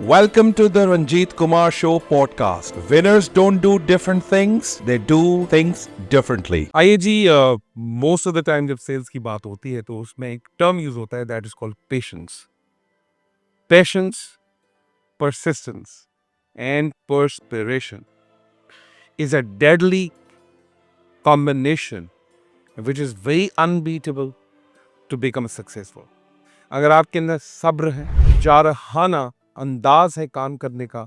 Welcome to the Ranjit Kumar Show podcast. Winners don't do different things, they do things differently. आइए जी, most of the time जब sales की बात होती है तो उसमें एक टर्म यूज होता है that is called patience. Patience, persistence and perspiration is a deadly combination which is very unbeatable to become successful. अगर आपके अंदर सब्र है, जारहाना अंदाज है काम करने का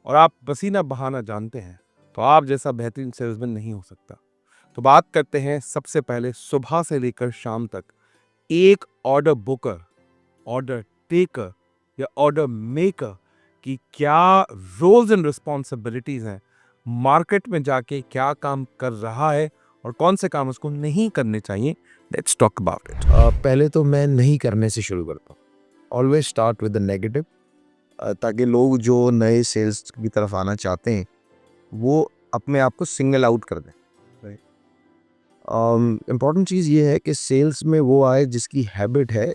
और आप पसीना बहाना जानते हैं तो आप जैसा बेहतरीन सेल्समैन नहीं हो सकता. तो बात करते हैं सबसे पहले सुबह से लेकर शाम तक एक ऑर्डर बुकर, ऑर्डर टेकर या ऑर्डर मेकर की क्या रोल्स एंड रिस्पॉन्सिबिलिटीज हैं, मार्केट में जाके क्या काम कर रहा है और कौन से काम उसको नहीं करने चाहिए. Let's talk about it. पहले तो मैं नहीं करने से शुरू करता हूँ. Always start with the negative, ताकि लोग जो नए सेल्स की तरफ आना चाहते हैं वो अपने आप को सिंगल आउट कर दें. इम्पॉर्टेंट चीज़ ये है कि सेल्स में वो आए जिसकी हैबिट है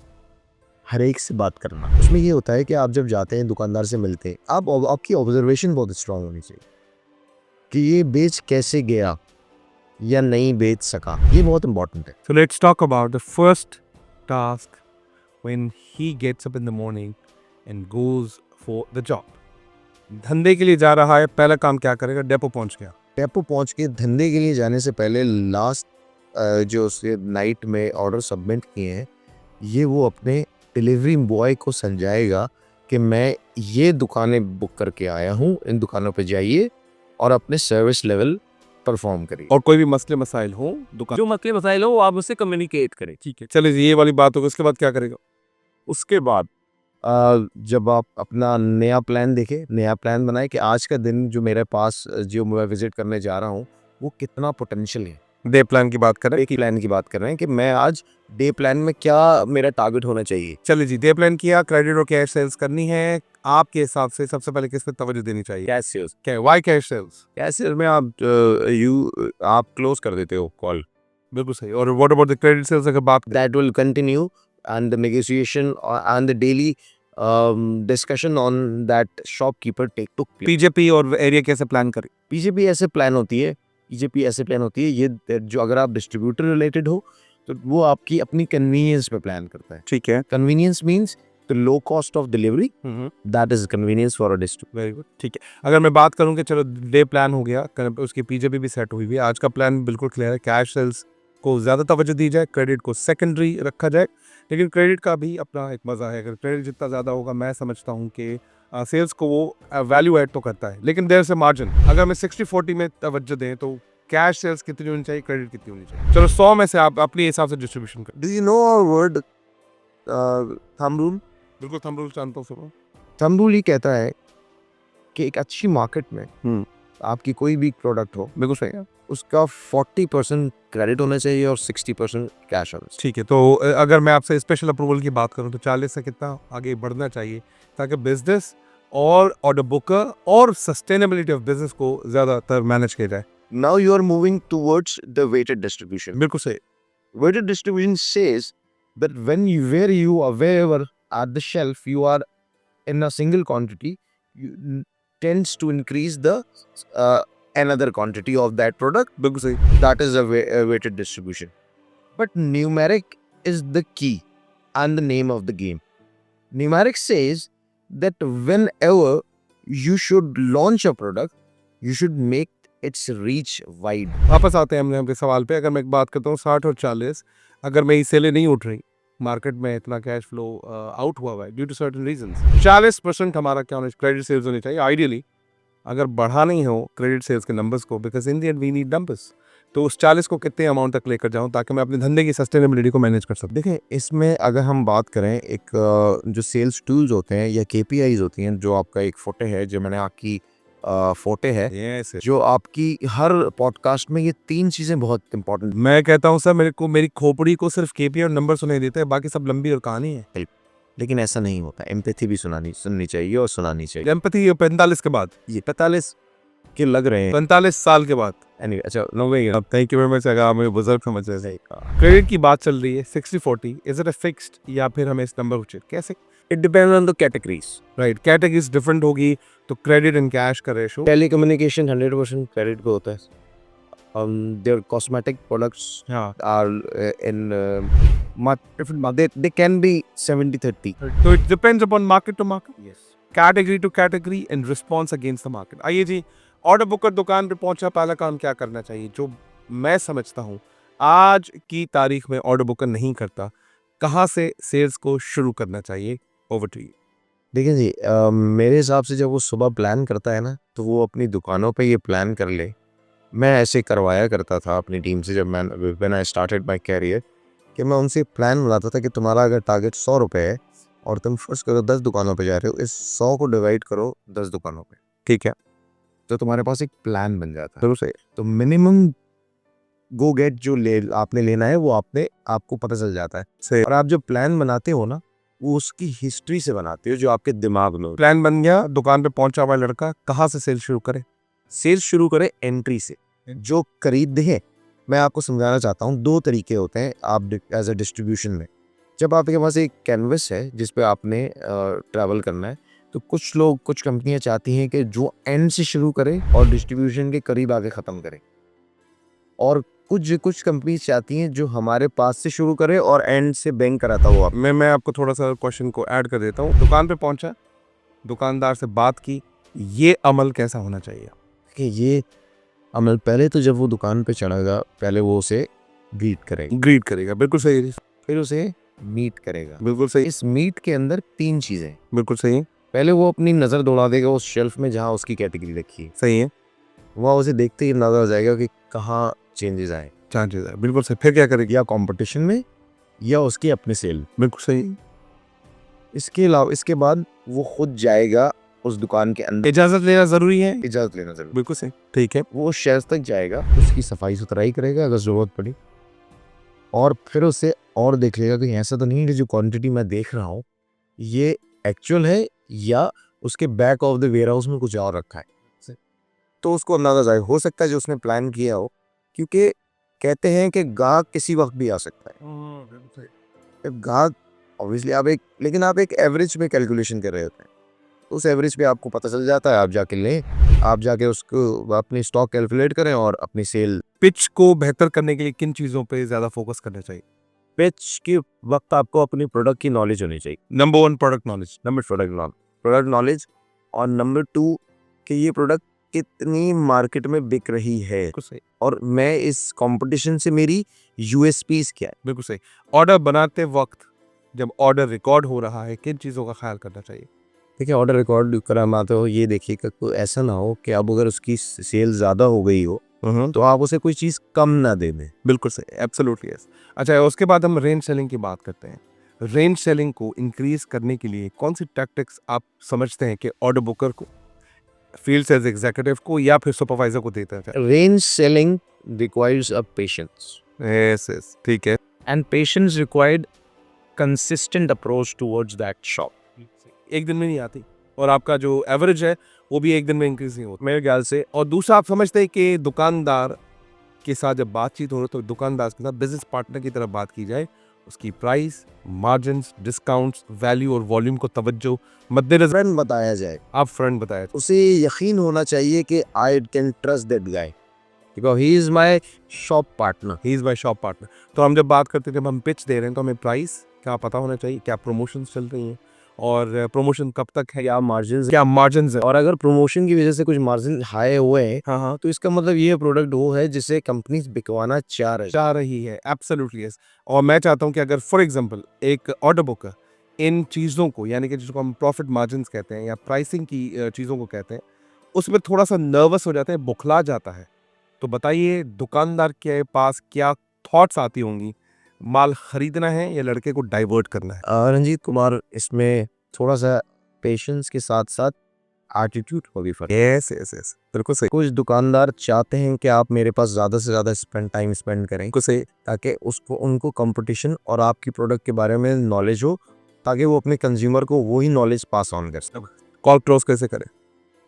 हर एक से बात करना. उसमें ये होता है कि आप जब जाते हैं दुकानदार से मिलते हैं, आपकी ऑब्जर्वेशन बहुत स्ट्रांग होनी चाहिए कि ये बेच कैसे गया या नहीं बेच सका. ये बहुत इंपॉर्टेंट है. So let's talk about the first task when he gets up in the morning and goes for the job. धंधे के लिए जा रहा है, पहला काम क्या करेगा? डेपो पहुंच गया. डेपो पहुंच के धंधे के लिए जाने से पहले लास्ट जो उसके नाइट में ऑर्डर सबमिट किए हैं, ये वो अपने डिलीवरी बॉय को समझाएगा कि मैं ये दुकानें बुक करके आया हूँ, इन दुकानों पे जाइए और अपने सर्विस लेवल परफॉर्म करिए. और कोई भी मसले मसाइल हो, दुकान जो मसले मसाइल हो वो आप उससे कम्युनिकेट करें. ठीक है, चलिए जी, ये वाली बात होगी. उसके बाद क्या करेगा? उसके बाद जब आप अपना नया प्लान देखें, नया प्लान बनाए कि आज का दिन जो मेरे पास जो मैं विजिट करने जा रहा हूँ वो कितना पोटेंशियल है. डे प्लान की बात करें. एक प्लान की बात कर रहे हैं कि मैं आज डे प्लान में क्या मेरा टारगेट होना चाहिए. चलिए जी, डे प्लान किया, क्रेडिट और कैश सेल्स करनी है. आपके हिसाब से सबसे पहले किस पे तवज्जो देनी चाहिए? Cash sales. क्या, why cash sales? Cash sales में आप क्लोज कर देते हो कॉल. बिल्कुल सही. और what about the credit sales अगर बात that will continue and the negotiation and the daily discussion on that shopkeeper took place. पीजेपी और एरिया कैसे प्लान करें? पीजेपी ऐसे प्लान होती है, ये जो अगर आप डिस्ट्रीब्यूटर रिलेटेड हो तो वो आपकी अपनी कन्वीनियंस पे प्लान करता है. ठीक है. Convenience means the low cost of delivery, that is convenience for a distributor. Very good. ठीक है, अगर मैं बात करूं कि चलो डे प्लान हो गया, उसकी पीजेपी भी सेट हुई हुई है, आज का प्लान बिल्कुल क्लियर है. कैश सेल्स को ज़्यादा तवज्जो दी जाए, क्रेडिट को सेकेंडरी रखा जाए. लेकिन क्रेडिट का भी अपना एक मज़ा है. अगर क्रेडिट जितना ज़्यादा होगा, मैं समझता हूँ कि सेल्स को वो वैल्यू ऐड तो करता है, लेकिन देयर से मार्जिन. अगर मैं 60-40 में तवज्जो दें तो कैश सेल्स कितनी होनी चाहिए, क्रेडिट कितनी होनी चाहिए? चलो 100 में से आप अपने हिसाब से डिस्ट्रीब्यूशन करें. Do you know our word thumb rule? बिल्कुल थंब रूल जानता हूँ सब. थंब रूल ये कहता है कि एक अच्छी मार्केट में आपकी कोई भी प्रोडक्ट हो, बिल्कुल सही है, उसका 40% क्रेडिट होना चाहिए और 60% कैश होना चाहिए. ठीक है. तो अगर मैं आपसे स्पेशल अप्रूवल की बात करूं तो 40 से कितना आगे बढ़ना चाहिए ताकि बिजनेस और ऑर्डर बुकर और सस्टेनेबिलिटी ऑफ बिजनेस को ज़्यादातर मैनेज किया जाए? Now you are moving towards the weighted distribution. बिल्कुल सही. Weighted distribution says that wherever at the shelf you are in a single quantity, you tends to increase the another quantity of that product. बिल्कुल सही. That is a weighted distribution. But numeric is the key and the name of the game. Numeric says that whenever you should launch a product, you should make its reach wide. वापस आते हैं हमने अपने सवाल पे. अगर मैं एक बात करता हूँ 60 और 40, अगर मेरी सेलें नहीं उठ रही, मार्केट में इतना कैश फ्लो आउट हुआ है ड्यू टू सर्टेन रीजंस, 40% हमारा क्या होना चाहिए? क्रेडिट सेल्स होनी चाहिए आइडियली. अगर बढ़ाना ही हो क्रेडिट सेल्स के नंबर्स को, because in the end we need numbers, तो उस 40 को कितने अमाउंट तक लेकर जाऊं ताकि मैं अपने धंधे की सस्टेनेबिलिटी को मैनेज कर सकूं? देखें, इसमें अगर हम बात करें एक जो सेल्स टूल्स होते हैं या KPIs होती हैं, जो आपका एक फोटे है, जो मैंने आपकी फोटे है, yes. जो आपकी हर पॉडकास्ट में ये 3 चीज़ें बहुत इंपॉर्टेंट. मैं कहता हूँ सर, मेरी खोपड़ी को सिर्फ KPI और नंबर सुनाई देते हैं, बाकी सब लंबी और कहानी है. लेकिन ऐसा नहीं होता. एम्पैथी भी सुननी चाहिए और सुनानी चाहिए. एम्पैथी 45 के बाद, ये 45 के लग रहे हैं, 45 साल के बाद. anyway, अच्छा नो वे. अब थैंक यू वेरी मच. अगर मुझे बुजुर्ग समझ रहे हैं, क्रेडिट की बात चल रही है 60-40, इज इट अ फिक्स्ड या फिर हमें इस नंबर को कैसे it depends on the categories. Right, categories different होगी तो क्रेडिट एंड कैश का रेशो टेलीकम्युनिकेशन 100% क्रेडिट पे होता है। देयर कॉस्मेटिक प्रोडक्ट्स हाँ are in much different. They can be 70-30. तो it depends upon market to market, Yes. Category to category and response against the market. आइए जी, order Booker दुकान पे पहुंचा, पहला काम क्या करना चाहिए? जो मैं समझता हूँ आज की तारीख में ऑर्डर बुकर नहीं करता, कहाँ से सेल्स को शुरू करना चाहिए? Over to you. देखिए जी, मेरे हिसाब से जब वो सुबह प्लान करता है ना, तो वो अपनी दुकानों पे ये प्लान कर ले। मैं ऐसे करवाया करता था अपनी टीम से, जब मैं when I started my career, कि मैं उनसे प्लान बनाता था कि तुम्हारा अगर टारगेट 100 रुपये है और तुम फर्स्ट करो 10 दुकानों पे जा रहे हो, इस 100 को डिवाइड करो 10 दुकानों पे, ठीक है? तो तुम्हारे पास एक प्लान बन जाता है। जरूर सही। तो मिनिमम गो गेट जो आपने लेना है वो आपको पता चल जाता है। सही। और आप जब प्लान बनाते हो ना, वो उसकी हिस्ट्री से बनाते हो जो आपके दिमाग में होती प्लान बन गया, दुकान पे पहुंचा हुआ लड़का, कहाँ से सेल्स शुरू करे? है। सेल्स शुरू करें एंट्री से। जो खरीदते हैं, मैं आपको समझाना चाहता हूँ, 2 तरीके होते हैं आप एज अ डिस्ट्रीब्यूशन में। जब आपके पास एक कैनवस है जिस पे आपने ट्रैवल करना है, तो कुछ कंपनियां चाहती हैं कि जो एंड से शुरू करें और डिस्ट्रीब्यूशन के करीब आके ख़त्म करें, और कुछ कंपनी चाहती हैं जो हमारे पास से शुरू करे और एंड से बैंक कराता हुआ। मैं आपको थोड़ा सा क्वेश्चन को ऐड कर देता हूँ। दुकान पे पहुंचा, दुकानदार से बात की, ये अमल कैसा होना चाहिए? कि ये अमल, पहले तो जब वो दुकान पे चढ़ेगा, पहले वो उसे ग्रीट करेगा, ग्रीट करेगा, बिल्कुल सही है, फिर उसे मीट करेगा। बिल्कुल सही, इस मीट के अंदर 3 चीज़ें। बिल्कुल सही, पहले वो अपनी नज़र दौड़ा देगा उस शेल्फ में जहाँ उसकी कैटेगरी रखी है, सही है, वहाँ उसे देखते ही नजर आ जाएगा कि कहाँ चेंजेस आए, चांसेस है, बिल्कुल सही। फिर क्या करेगी? या कंपटीशन में या उसके अपने सेल। बिल्कुल सही। इसके अलावा इसके बाद वो खुद जाएगा उस दुकान के अंदर, इजाजत लेना जरूरी है, इजाज़त लेना जरूर। बिल्कुल सही, ठीक है। वो शेल्फ तक जाएगा, उसकी सफाई सुथराई करेगा अगर ज़रूरत पड़ी, और फिर उसे और देख लेगा कि ऐसा तो नहीं है कि जो क्वांटिटी मैं देख रहा हूँ ये एक्चुअल है या उसके back of the warehouse में कुछ और रखा है। तो उसको अंदाजा जाए, हो सकता है जो उसने प्लान किया हो, क्योंकि कहते हैं कि गाहक किसी वक्त भी आ सकता है। गाहक ऑब्वियसली आप एक एवरेज में कैलकुलेशन कर रहे होते हैं, उस एवरेज पे आपको पता चल जाता है, आप जाके लें, आप जाके उसको अपनी स्टॉक कैलकुलेट करें और अपनी सेल। पिच को बेहतर करने के लिए किन चीज़ों पे ज़्यादा फोकस करना चाहिए? पिच के वक्त आपको अपनी प्रोडक्ट की नॉलेज होनी चाहिए। Number 1 product knowledge, number product knowledge, और नंबर 2 कि ये प्रोडक्ट कितनी मार्केट में बिक रही है, बिल्कुल सही, और मैं इस कंपटीशन से मेरी यूएसपीज क्या है। बिल्कुल सही। ऑर्डर बनाते वक्त जब ऑर्डर रिकॉर्ड हो रहा है, किन चीज़ों का ख्याल करना चाहिए? देखिए, ऑर्डर रिकॉर्ड कराते हो, ये देखिएगा कोई ऐसा ना हो कि अब अगर उसकी सेल ज़्यादा हो गई हो तो आप उसे कोई चीज़ कम ना दे दें। बिल्कुल सही, एब्सोल्युटली यस। अच्छा, उसके बाद हम रेंज सेलिंग की बात करते हैं। रेंज सेलिंग को इंक्रीज करने के लिए कौन सी टैक्टिक्स आप समझते हैं कि ऑर्डर बुकर को, फील्ड सेल्स एग्जीक्यूटिव को या फिर सुपरवाइजर को देता है? Range selling requires a patience, yes yes, ठीक है। And patience required consistent approach towards that shop. एक दिन में नहीं आती, और आपका जो एवरेज है वो भी एक दिन में इंक्रीज नहीं होता मेरे ख्याल से। और दूसरा, आप समझते हैं कि दुकानदार के साथ जब बातचीत हो तो दुकानदार के साथ बिजनेस पार्टनर की तरह बात की जाए, उसकी प्राइस, मार्जिन्स, डिस्काउंट्स, वैल्यू और वॉल्यूम को तवज्जो मद्देनजर फ्रेंड बताया जाए, आप फ्रंट बताया। उसे यकीन होना चाहिए कि I can trust that guy because he is my shop partner. He is my shop partner. तो हम जब बात करते हैं, जब हम पिच दे रहे हैं, तो हमें प्राइस क्या पता होना चाहिए, क्या प्रमोशंस चल रही हैं, और प्रमोशन कब तक है, क्या मार्जिन, क्या मार्जिन है। और अगर प्रमोशन की वजह से कुछ मार्जिन हाई हुए हैं, हाँ, तो इसका मतलब ये प्रोडक्ट वो है जिसे कंपनी बिकवाना चाह रही है। Absolutely yes. और मैं चाहता हूँ कि अगर फॉर एग्जांपल एक ऑर्डर बुकर इन चीज़ों को, यानी कि जिसको हम प्रॉफिट मार्जिन्स कहते हैं या प्राइसिंग की चीज़ों को कहते हैं, उसमें थोड़ा सा नर्वस हो जाता है, बुखला जाता है, तो बताइए दुकानदार के पास क्या थॉट्स आती होंगी? माल खरीदना है या लड़के को डाइवर्ट करना है? रंजीत कुमार, इसमें थोड़ा सा पेशेंस के साथ साथ एटीट्यूड को भी फर्क। यस यस यस, बिल्कुल सही, कुछ दुकानदार चाहते हैं कि आप मेरे पास ज़्यादा से ज़्यादा टाइम स्पेंड करें, बिल्कुल सही। ताकि उनको कंपटीशन और आपकी प्रोडक्ट के बारे में नॉलेज हो, ताकि वो अपने कंज्यूमर को वही नॉलेज पास ऑन कर सकें। कॉल क्लोज कैसे करें?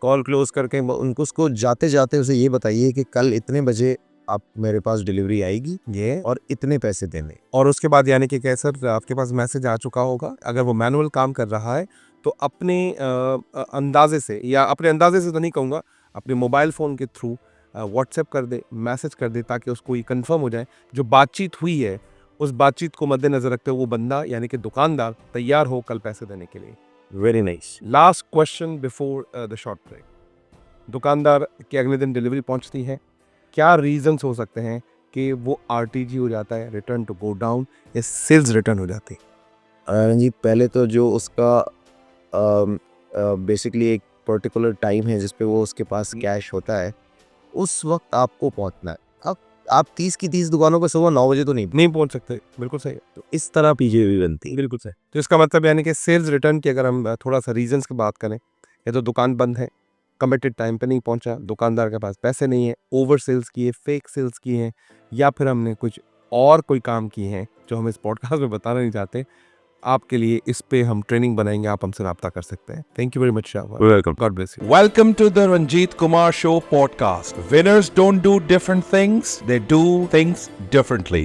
कॉल क्लोज करके उनको उसको जाते जाते उसे ये बताइए कि कल इतने बजे आप मेरे पास डिलीवरी आएगी ये और इतने पैसे देने। और उसके बाद यानी कि क्या सर आपके पास मैसेज आ चुका होगा, अगर वो मैनुअल काम कर रहा है तो अपने अंदाजे से, या अपने अंदाजे से तो नहीं कहूँगा, अपने मोबाइल फ़ोन के थ्रू व्हाट्सएप कर दे, मैसेज कर दे, ताकि उसको ये कंफर्म हो जाए जो बातचीत हुई है उस बातचीत को मद्देनज़र रखते हुए वो बंदा यानी कि दुकानदार तैयार हो कल पैसे देने के लिए। Very nice. Last question before the short break. दुकानदार के अगले दिन डिलीवरी पहुंचती है, क्या रीजंस हो सकते हैं कि वो आरटीजी हो जाता है, रिटर्न टू गो डाउन, या सेल्स रिटर्न हो जाती है? जी पहले तो जो उसका बेसिकली एक पर्टिकुलर टाइम है जिस पे वो उसके पास कैश होता है, उस वक्त आपको पहुंचना है। अब आप 30 की 30 दुकानों पर सुबह 9 बजे तो नहीं पहुंच सकते, बिल्कुल सही है। तो इस तरह पीजेवी बनती है। बिल्कुल सही। तो इसका मतलब यानी कि सेल्स रिटर्न की अगर हम थोड़ा सा रीजंस की बात करें, या तो दुकान बंद है, कमिटेड टाइम पे नहीं पहुंचा, दुकानदार के पास पैसे नहीं है, ओवर सेल्स किए, फेक सेल्स किए हैं, या फिर हमने कुछ और कोई काम किए हैं जो हम इस पॉडकास्ट में बताना नहीं चाहते, आपके लिए इस पे हम ट्रेनिंग बनाएंगे, आप हमसे रब्ता कर सकते हैं। Thank you very much Shahbaz, welcome. God bless you. Welcome to the Ranjit Kumar Show podcast. Winners don't do different things, they do things differently.